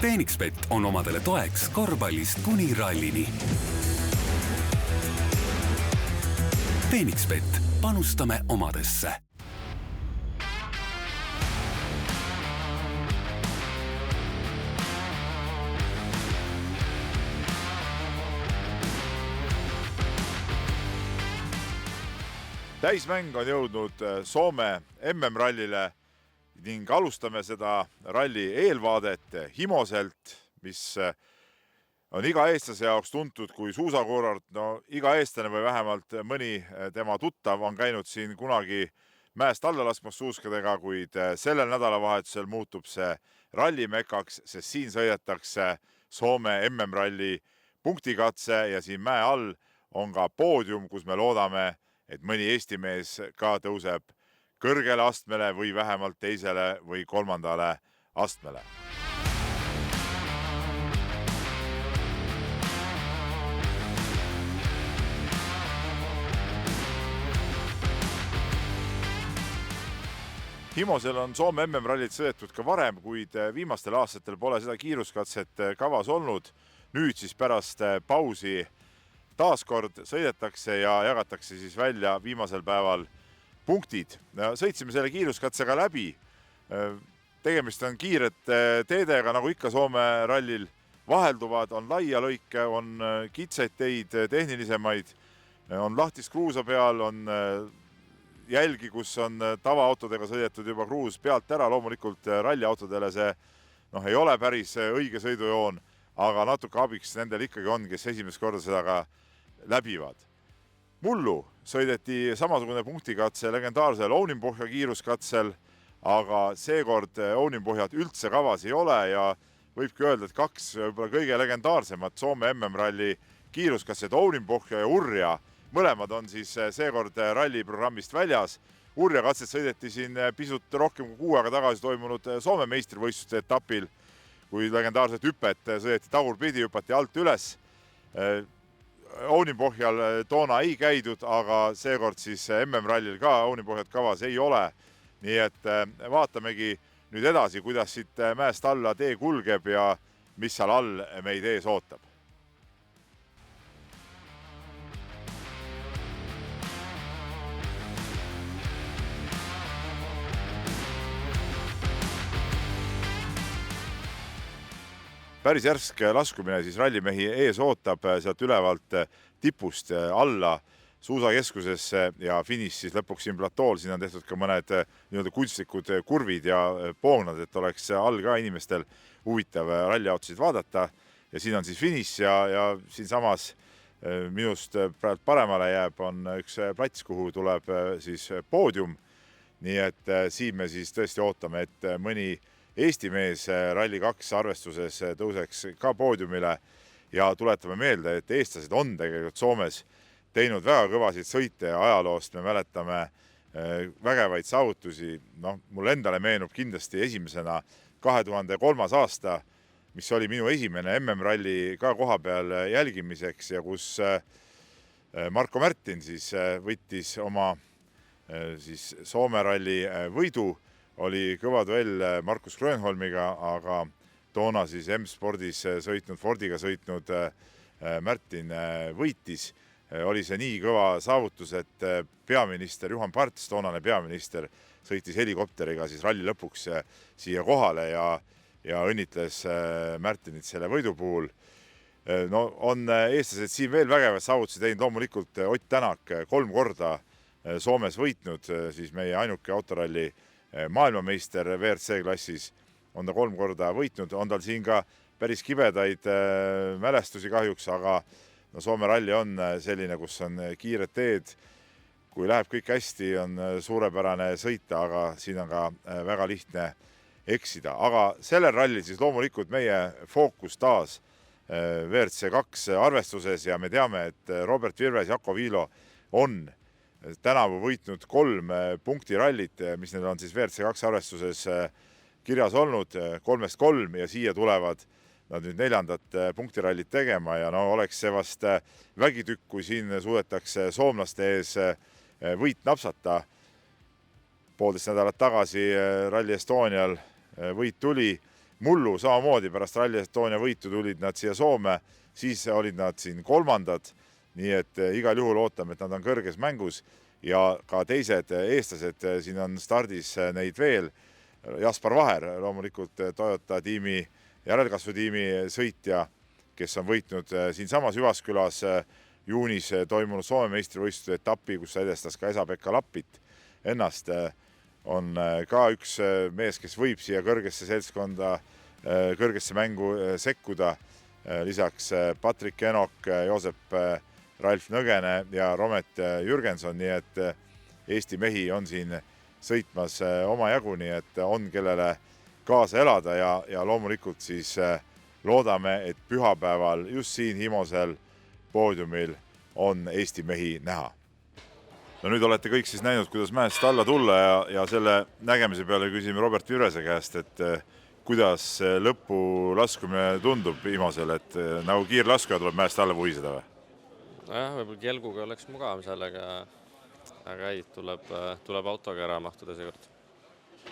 Phoenixbet on omadele toeks korvpallist kuni rallini. Phoenixbet, panustame omadesse. Täismäng on jõudnud Soome MM-rallile ning alustame seda ralli eelvaadet Himoselt, mis on iga eestlase jaoks tuntud kui suusakurort. No, iga eestlane või vähemalt mõni tema tuttav on käinud siin kunagi mäest alla laskmas suuskadega, kuid sellel nädalavahetusel muutub see rallimekaks, sest siin sõidetakse Soome MM-ralli punktikatse ja siin mäe all on ka poodium, kus me loodame, et mõni Eesti mees ka tõuseb kõrgele astmele või vähemalt teisele või kolmandale astmele. Himosel on Soome MM-rallit sõidetud ka varem, kuid viimastel aastatel pole seda kiiruskatset kavas olnud. Nüüd siis pärast pausi taaskord sõidetakse ja jagatakse siis välja viimasel päeval punktid. Sõitsime selle kiiruskatsega läbi. Tegemist on kiirete teedega, nagu ikka Soome rallil. Vahelduvad, on laia lõike, on kitsaid teid, tehnilisemaid, on lahtist kruusa peal, on jälgi, kus on tavaautodega sõidetud juba kruus pealt ära. Loomulikult ralliautodele see ei ole päris õige sõidujoon, aga natuke abiks nendel ikkagi on, kes esimest korda seda ka läbivad. Mullu sõideti samasugune punktikatse legendaarsel Ouninpohja kiiruskatsel, aga seekord Ouninpohjad üldse kavas ei ole ja võibki öelda, et kaks võib-olla kõige legendaarsemat Soome MM-ralli kiiruskatset, Ouninpohja ja Urja, mõlemad on siis seekord ralliprogrammist väljas. Urja katset sõideti siin pisut rohkem kui 6 aega tagasi toimunud Soome meistrivõistluste etapil, kui legendaarset hüpet sõideti tagurpidi, hüpati alt üles. Ouninpohjal toona ei käidud, aga seekord siis MM-rallil ka Ouninpohjad kavas ei ole. Nii et vaatamegi nüüd edasi, kuidas siit mäest alla tee kulgeb ja mis seal all meid ees ootab. Päris järsk laskumine siis rallimehi ees ootab sealt ülevalt tipust alla suusakeskusesse ja finiš siis lõpuks siin platool. Siin on tehtud ka mõned kunstlikud kurvid ja poognad, et oleks all ka inimestel huvitav ralliautosid vaadata. Ja siin on siis finiš ja siin samas minust paremale jääb on üks plats, kuhu tuleb siis poodium. Nii et siin me siis tõesti ootame, et mõni Eesti mees Rally 2 arvestuses tõuseks ka poodiumile ja tuletame meelde, et eestlased on tegelikult Soomes teinud väga kõvasid sõite ja ajaloost. Me mäletame vägevaid saavutusi. Mul endale meenub kindlasti esimesena 2003. aasta, mis oli minu esimene MM-ralli ka koha peal jälgimiseks ja kus Marko Märtin siis võttis oma siis Soome ralli võidu. Oli kõva duell Markus Grönholmiga, aga toona siis M-spordis sõitnud, Fordiga sõitnud Märtin võitis. Oli see nii kõva saavutus, et peaminister Juhan Parts, toonane peaminister, sõitis helikopteriga siis ralli lõpuks siia kohale ja õnnitles Märtinit selle võidu puhul. On eestlased siin veel vägevad saavutusi teinud. Loomulikult Ott Tänak 3 korda Soomes võitnud, siis meie ainuke autoralli maailmameister WRC klassis on ta 3 korda võitnud. On tal siin ka päris kibedaid mälestusi kahjuks, aga Soome ralli on selline, kus on kiired teed. Kui läheb kõik hästi, on suurepärane sõita, aga siin on ka väga lihtne eksida. Aga sellel rallil siis loomulikult meie fookus taas WRC 2 arvestuses ja me teame, et Robert Virves Jako Viilo on tänavu võitnud 3 punktirallit, mis need on siis WRC 2 arvestuses kirjas olnud, 3-3 ja siia tulevad nad nüüd 4. punktirallit tegema ja oleks see vast vägitükk, kui siin suudetakse soomlaste ees võit napsata. 1,5 nädalat tagasi Rally Estonial võit tuli, mullu samamoodi pärast Rally Estonia võitu tulid nad siia Soome, siis olid nad siin kolmandad, nii et igal juhul ootame, et nad on kõrges mängus ja ka teised eestlased, siin on stardis neid veel. Jaspar Vaher, loomulikult Toyota tiimi, järelkasvutiimi sõitja, kes on võitnud siinsamas Jyvaskylas juunis toimunud Soome meistrivõistluse etapi, kus edestas ka Esa-Pekka Lappit ennast, on ka üks mees, kes võib siia kõrgesse seltskonda, kõrgesse mängu sekkuda. Lisaks Patrik Enok, Joosep Ralf Nõgene ja Romet Jürgenson, nii et Eesti mehi on siin sõitmas omajagu, nii et on kellele kaasa elada ja loomulikult siis loodame, et pühapäeval just siin Himosel poodiumil on Eesti mehi näha. No nüüd olete kõik siis näinud, kuidas mäest alla tulla ja selle nägemise peale küsime Robert Virvese käest, et kuidas lõpulaskumine tundub Himosel, et nagu kiirlaskuja tuleb mäest alla vuhiseda või? Nojah, võib-olla kelguga oleks mugav sellega, aga ei, tuleb autoga ära mahtuda seekord.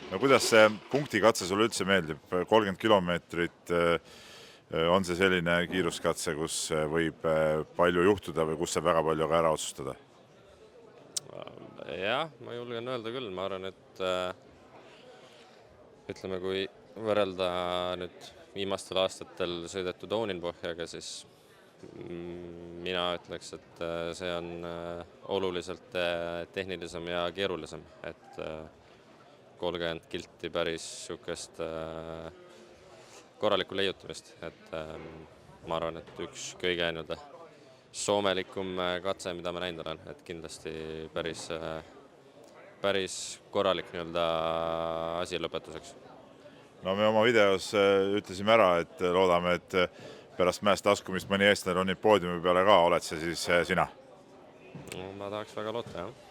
No kuidas see punktikatse sulle üldse meeldib? 30 kilomeetrit, on see selline kiiruskatse, kus võib palju juhtuda või kus saab väga palju ka ära otsustada? Jah, ma julgen öelda küll, ma arvan, et ütleme, kui võrrelda nüüd viimastel aastatel sõidetud Ooninpohjaga, siis mina ütleks, et see on oluliselt tehnilisem ja keerulisem, et 30 kilti päris sükest korralikku leiutamist, et ma arvan, et üks kõige soomelikum katse, mida ma näinud olen, et kindlasti päris korralik asi lõpetuseks. No me oma videos ütlesime ära, et loodame, et pärast mäest laskumist mõni eestlane ronib poodiumi peale ka, oled see siis sina? No, ma tahaks väga loota, jah.